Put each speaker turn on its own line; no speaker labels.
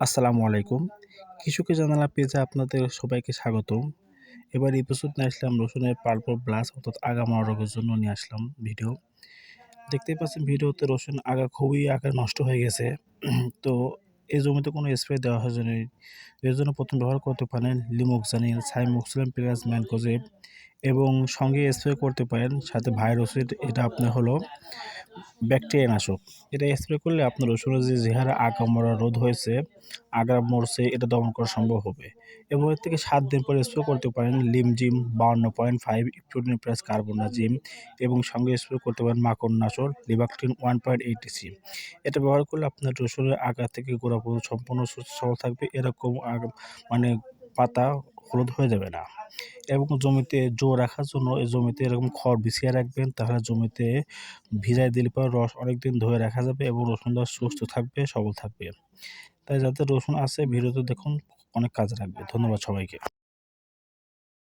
আসসালামু আলাইকুম। কৃষকের জানালা পেজে আপনাদের সবাইকে স্বাগতম। এবার এপিসোড নিয়ে আসলাম রসুনের পাল্প ব্লাস্ট অর্থাৎ আগা মারা রোগের জন্য নিয়ে আসলাম ভিডিও। দেখতেই পাচ্ছেন ভিডিওতে রসুন আগা খুবই আকারে নষ্ট হয়ে গেছে। তো এই জমিতে কোনো স্প্রে দেওয়া হয়নি। এর জন্য ১ম ব্যবহার করতে পারেন লিমোক্সানিল, সাইমোক্সিলাম প্লাস ম্যানকোজেব এবং সঙ্গে স্প্রে করতে পারেন সাথে ভাইরোসিড, এটা আপনার হলো ব্যাকটেরিয়া নাশক। এটা স্প্রে করলে আপনার রসুনের যে হারে আগা মরা রোধ হয়েছে, আগা মরছে, এটা দমন করা সম্ভব হবে। এবং এর থেকে ৭ দিন পরে স্প্রে করতে পারেন লিমজিম ৫২.৫ ইপ্রোডিন প্লাস কার্বোনাজিম এবং সঙ্গে স্প্রে করতে পারেন মাকড়নাশক লিভাক্টিন ১.৮ ইসি। এটা ব্যবহার করলে আপনার রসুনের আগা থেকে গোড়া পর্যন্ত সম্পূর্ণ সুস্থ সবল থাকবে। এরকম মানে পাতা হলুদ হয়ে যাবে না। এবং জমিতে রাখার জন্য এই জমিতে এরকম খড় বিছিয়ে রাখবেন, তাহলে জমিতে ভিজাই দিলে পরে রস অনেকদিন ধরে রাখা যাবে এবং রসুনটা সুস্থ থাকবে, সবল থাকবে। তাই যাদের রসুন আছে ভিডিওতে দেখুন, অনেক কাজে লাগবে। ধন্যবাদ সবাইকে।